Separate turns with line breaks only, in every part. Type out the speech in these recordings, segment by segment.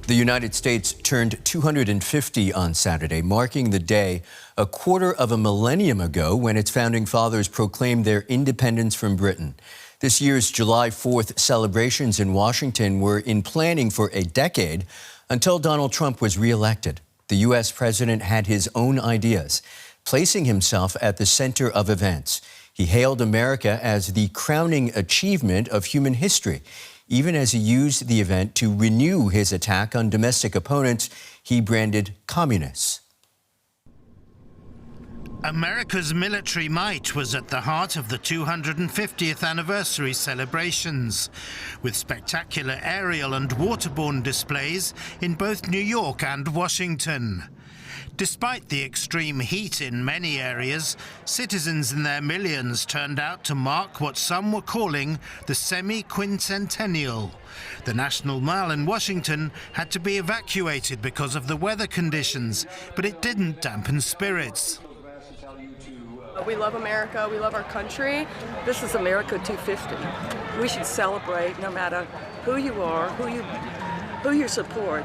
The United States turned 250 on Saturday, marking the day a quarter of a millennium ago when its founding fathers proclaimed their independence from Britain. This year's July 4th celebrations in Washington were in planning for a decade until Donald Trump was reelected. The U.S. president had his own ideas, placing himself at the center of events. He hailed America as the crowning achievement of human history. Even as he used the event to renew his attack on domestic opponents he branded communists.
America's military might was at the heart of the 250th anniversary celebrations, with spectacular aerial and waterborne displays in both New York and Washington. Despite the extreme heat in many areas, citizens in their millions turned out to mark what some were calling the semi-quincentennial. The National Mall in Washington had to be evacuated because of the weather conditions, but it didn't dampen spirits.
We love America, we love our country. This is America 250. We should celebrate no matter who you are, who you support.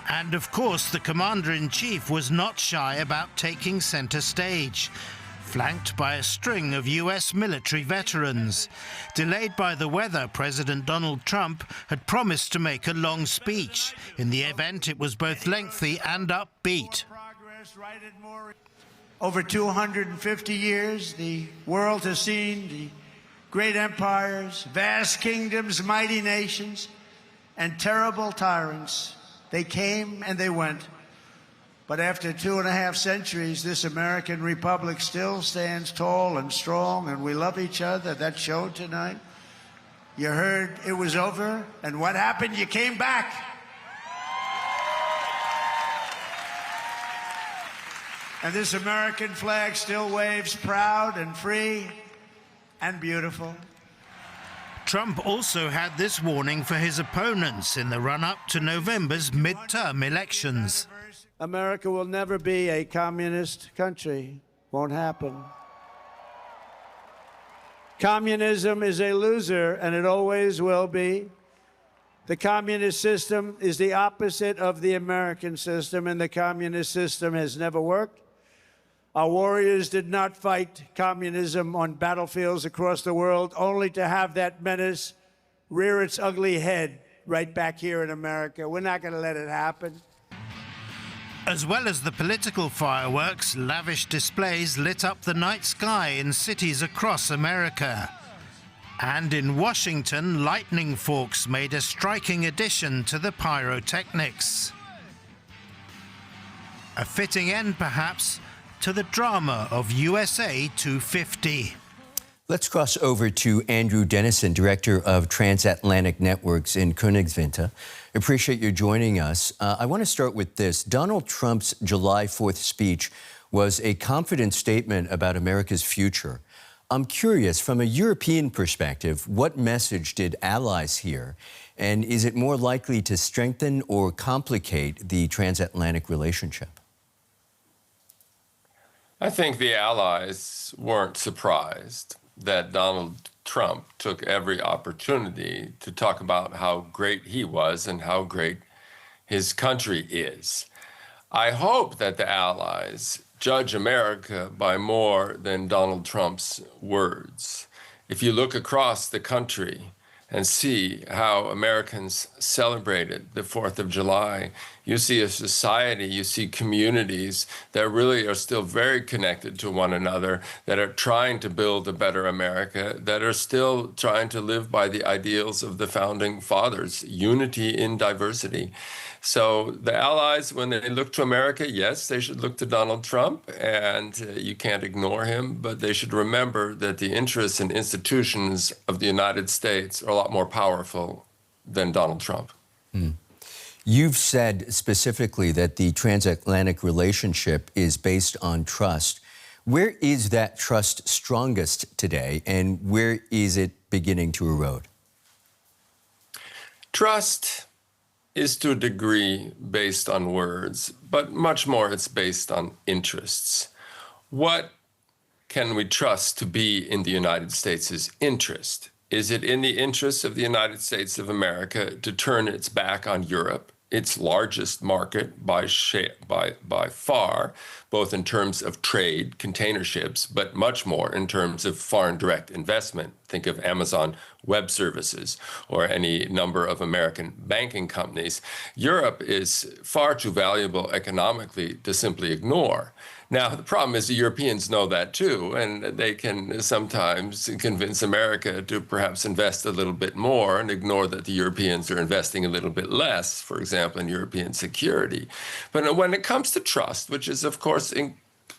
And of course, the commander-in-chief was not shy about taking center stage, flanked by a string of U.S. military veterans. Delayed by the weather, President Donald Trump had promised to make a long speech. In the event, it was both lengthy and upbeat.
Over 250 years, the world has seen the great empires, vast kingdoms, mighty nations, and terrible tyrants. They came and they went. But after 2.5 centuries, this American republic still stands tall and strong, and we love each other. That showed tonight. You heard it was over, and what happened? You came back. And this American flag still waves proud and free and beautiful.
Trump also had this warning for his opponents in the run-up to November's midterm elections.
America will never be a communist country. Won't happen. Communism is a loser, and it always will be. The communist system is the opposite of the American system, and the communist system has never worked. Our warriors did not fight communism on battlefields across the world, only to have that menace rear its ugly head right back here in America. We're not going to let it happen.
As well as the political fireworks, lavish displays lit up the night sky in cities across America. And in Washington, lightning forks made a striking addition to the pyrotechnics. A fitting end, perhaps, to the drama of USA 250.
Let's cross over to Andrew Denison, director of Transatlantic Networks in Königswinter. Appreciate you joining us. I want to start with this. Donald Trump's July 4th speech was a confident statement about America's future. I'm curious, from a European perspective, what message did allies hear? And is it more likely to strengthen or complicate the transatlantic relationship?
I think the allies weren't surprised that Donald Trump took every opportunity to talk about how great he was and how great his country is. I hope that the allies judge America by more than Donald Trump's words. If you look across the country and see how Americans celebrated the 4th of July, you see a society, you see communities that really are still very connected to one another, that are trying to build a better America, that are still trying to live by the ideals of the founding fathers, unity in diversity. So the allies, when they look to America, yes, they should look to Donald Trump, and you can't ignore him, but they should remember that the interests and institutions of the United States are a lot more powerful than Donald Trump.
You've said specifically that the transatlantic relationship is based on trust. Where is that trust strongest today, and where is it beginning to erode?
Trust is to a degree based on words, but much more it's based on interests. What can we trust to be in the United States' interest? is it in the interests of the United States of America to turn its back on Europe, its largest market by far, both in terms of trade, container ships, but much more in terms of foreign direct investment? Think of Amazon Web Services or any number of American banking companies. Europe is far too valuable economically to simply ignore. Now, the problem is the Europeans know that too, and they can sometimes convince America to perhaps invest a little bit more and ignore that the Europeans are investing a little bit less, for example, in European security. But when it comes to trust, which is, of course,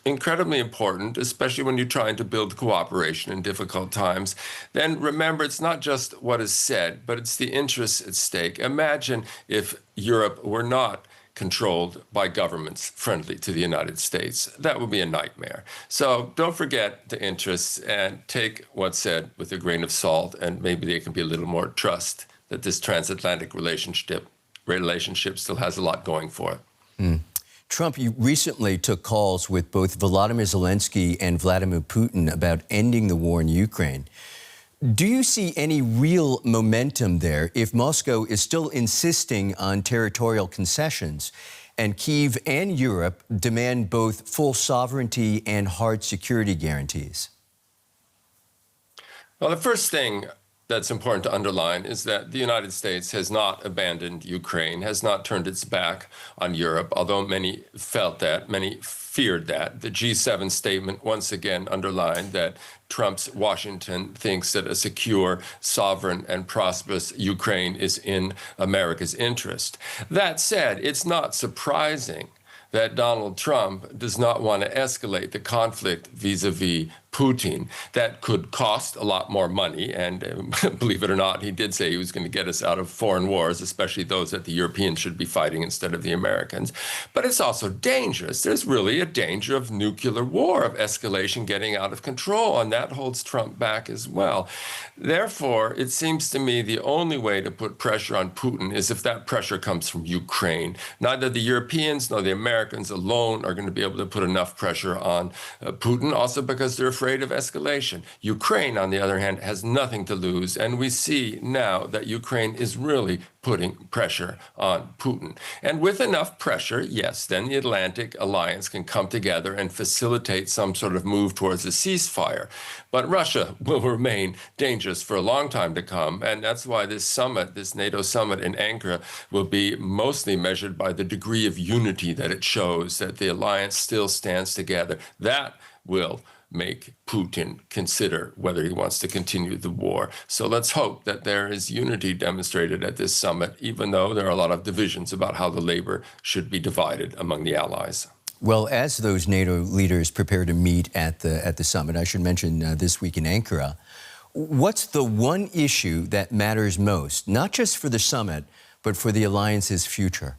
incredibly important, especially when you're trying to build cooperation in difficult times, then remember it's not just what is said, but it's the interests at stake. Imagine if Europe were not controlled by governments friendly to the United States. That would be a nightmare. So don't forget the interests and take what's said with a grain of salt, and maybe there can be a little more trust that this transatlantic relationship still has a lot going for it.
Trump, you recently took calls with both Volodymyr Zelensky and Vladimir Putin about ending the war in Ukraine. Do you see any real momentum there if Moscow is still insisting on territorial concessions and Kyiv and Europe demand both full sovereignty and hard security guarantees?
Well, the first thing that's important to underline is that the United States has not abandoned Ukraine, has not turned its back on Europe, although many felt that, many feared that. The G7 statement once again underlined that Trump's Washington thinks that a secure, sovereign, and prosperous Ukraine is in America's interest. That said, it's not surprising that Donald Trump does not want to escalate the conflict vis-a-vis Putin. That could cost a lot more money, and believe it or not, he did say he was going to get us out of foreign wars, especially those that the Europeans should be fighting instead of the Americans. But it's also dangerous. There's really a danger of nuclear war, of escalation getting out of control, and that holds Trump back as well. Therefore, it seems to me the only way to put pressure on Putin is if that pressure comes from Ukraine. Neither the Europeans nor the Americans alone are going to be able to put enough pressure on Putin, also because they're afraid of escalation. Ukraine, on the other hand, has nothing to lose, and we see now that Ukraine is really putting pressure on Putin. And with enough pressure, yes, then the Atlantic Alliance can come together and facilitate some sort of move towards a ceasefire. But Russia will remain dangerous for a long time to come, and that's why this summit, this NATO summit in Ankara, will be mostly measured by the degree of unity that it shows, that the alliance still stands together. That will make Putin consider whether he wants to continue the war. So let's hope that there is unity demonstrated at this summit, even though there are a lot of divisions about how the labor should be divided among the allies.
Well, as those NATO leaders prepare to meet at the summit, I should mention this week in Ankara, what's the one issue that matters most, not just for the summit, but for the alliance's future?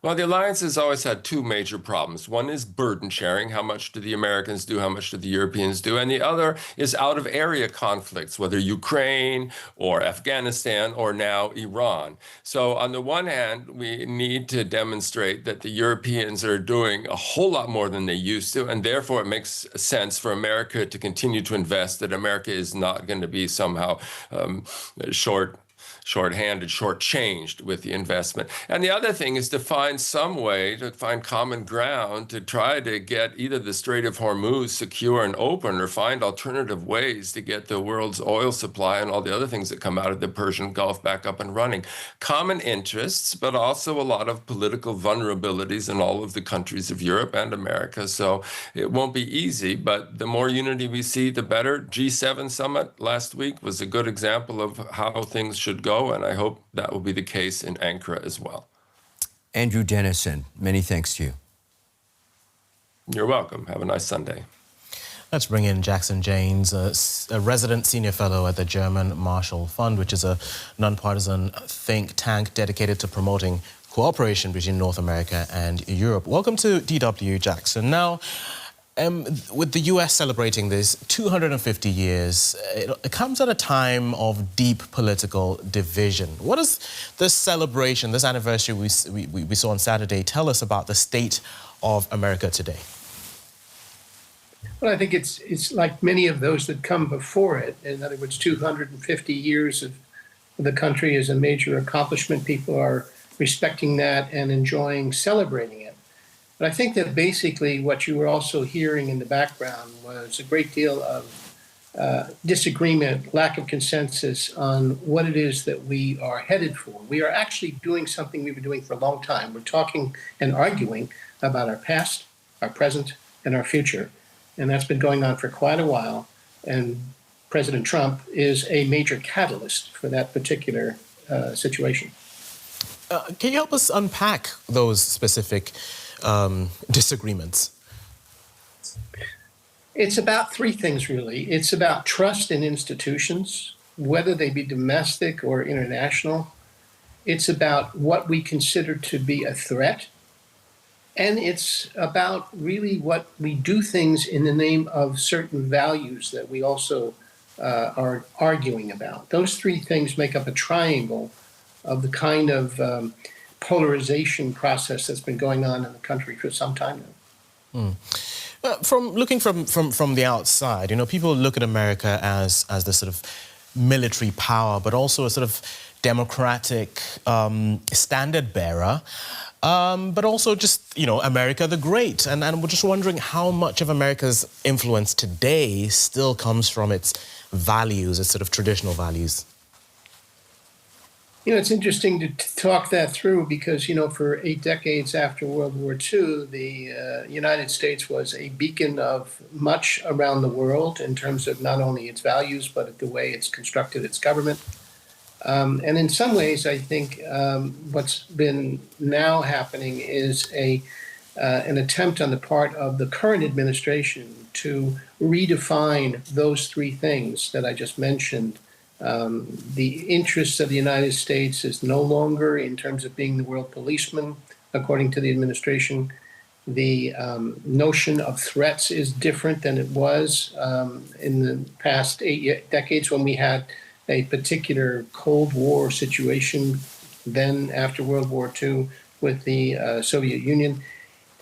Well, the alliance has always had two major problems. One is burden sharing. How much do the Americans do? How much do the Europeans do? And the other is out-of-area conflicts, whether Ukraine or Afghanistan or now Iran. So on the one hand, we need to demonstrate that the Europeans are doing a whole lot more than they used to, and therefore it makes sense for America to continue to invest, that America is not going to be somehow short-handed, short-changed with the investment. And the other thing is to find some way, to find common ground, to try to get either the Strait of Hormuz secure and open, or find alternative ways to get the world's oil supply and all the other things that come out of the Persian Gulf back up and running. Common interests, but also a lot of political vulnerabilities in all of the countries of Europe and America. So it won't be easy, but the more unity we see, the better. G7 summit last week was a good example of how things should go, and I hope that will be the case in Ankara as well.
Andrew Denison, many thanks to you.
You're welcome. Have a nice Sunday.
Let's bring in Jackson Janes, a resident senior fellow at the German Marshall Fund, which is a nonpartisan think tank dedicated to promoting cooperation between North America and Europe. Welcome to DW, Jackson. Now, with the U.S. celebrating this 250 years, it comes at a time of deep political division. What does this celebration, this anniversary we saw on Saturday, tell us about the state of America today?
Well, I think it's like many of those that come before it. In other words, 250 years of the country is a major accomplishment. People are respecting that and enjoying celebrating it. But I think that basically what you were also hearing in the background was a great deal of disagreement, lack of consensus on what it is that we are headed for. We are actually doing something we've been doing for a long time. We're talking and arguing about our past, our present, and our future. And that's been going on for quite a while. And President Trump is a major catalyst for that particular situation.
Can you help us unpack those specific disagreements?
It's about three things, really. It's about trust in institutions, whether they be domestic or international. It's about what we consider to be a threat. And it's about really what we do things in the name of certain values that we also are arguing about. Those three things make up a triangle of the kind of polarization process that's been going on in the country for some time now.
From looking from the outside, people look at America as the sort of military power, but also a sort of democratic standard bearer, but also just, America the Great. And we're just wondering how much of America's influence today still comes from its values, its sort of traditional values.
It's interesting to talk that through because, for 8 decades after World War II, the United States was a beacon of much around the world in terms of not only its values, but the way it's constructed its government. And in some ways, I think what's been now happening is an attempt on the part of the current administration to redefine those three things that I just mentioned. The interests of the United States is no longer in terms of being the world policeman, according to the administration. The notion of threats is different than it was in the past 8 decades when we had a particular Cold War situation, then after World War II with the Soviet Union.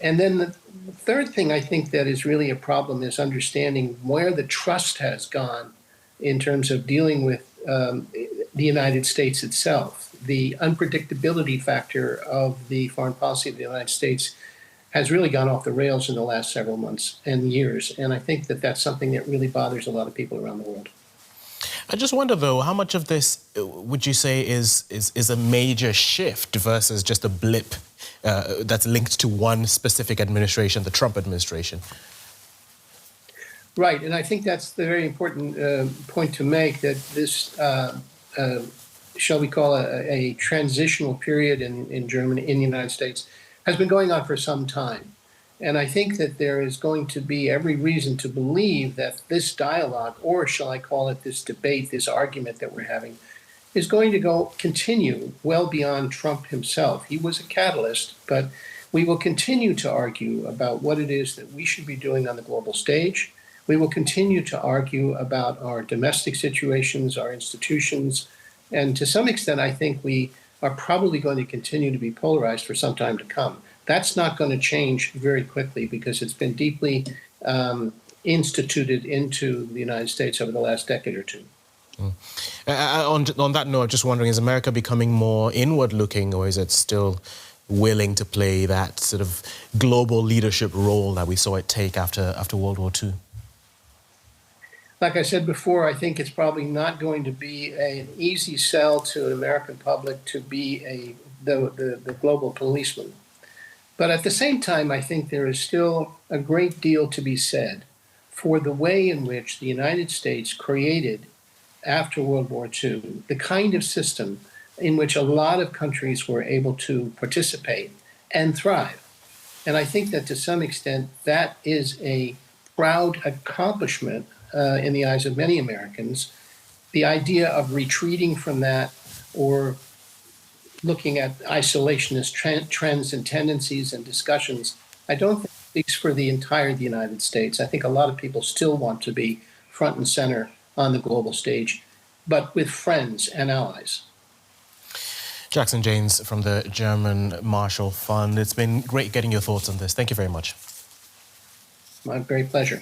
And then the third thing I think that is really a problem is understanding where the trust has gone in terms of dealing with the United States itself. The unpredictability factor of the foreign policy of the United States has really gone off the rails in the last several months and years. And I think that that's something that really bothers a lot of people around the world.
I just wonder, though, how much of this would you say is a major shift versus just a blip that's linked to one specific administration, the Trump administration?
Right, and I think that's the very important point to make, that this, shall we call a transitional period in Germany, in the United States, has been going on for some time. And I think that there is going to be every reason to believe that this dialogue, or shall I call it this debate, this argument that we're having, is going to continue well beyond Trump himself. He was a catalyst, but we will continue to argue about what it is that we should be doing on the global stage. We will continue to argue about our domestic situations, our institutions, and to some extent, I think we are probably going to continue to be polarized for some time to come. That's not going to change very quickly because it's been deeply instituted into the United States over the last decade or two.
On that note, I'm just wondering, is America becoming more inward-looking, or is it still willing to play that sort of global leadership role that we saw it take after World War II?
Like I said before, I think it's probably not going to be an easy sell to an American public to be the global policeman. But at the same time, I think there is still a great deal to be said for the way in which the United States created, after World War II, the kind of system in which a lot of countries were able to participate and thrive. And I think that to some extent, that is a proud accomplishment in the eyes of many Americans. The idea of retreating from that or looking at isolationist trends and tendencies and discussions, I don't think speaks for the entire United States. I think a lot of people still want to be front and center on the global stage, but with friends and allies.
Jackson Janes from the German Marshall Fund. It's been great getting your thoughts on this. Thank you very much.
My great pleasure.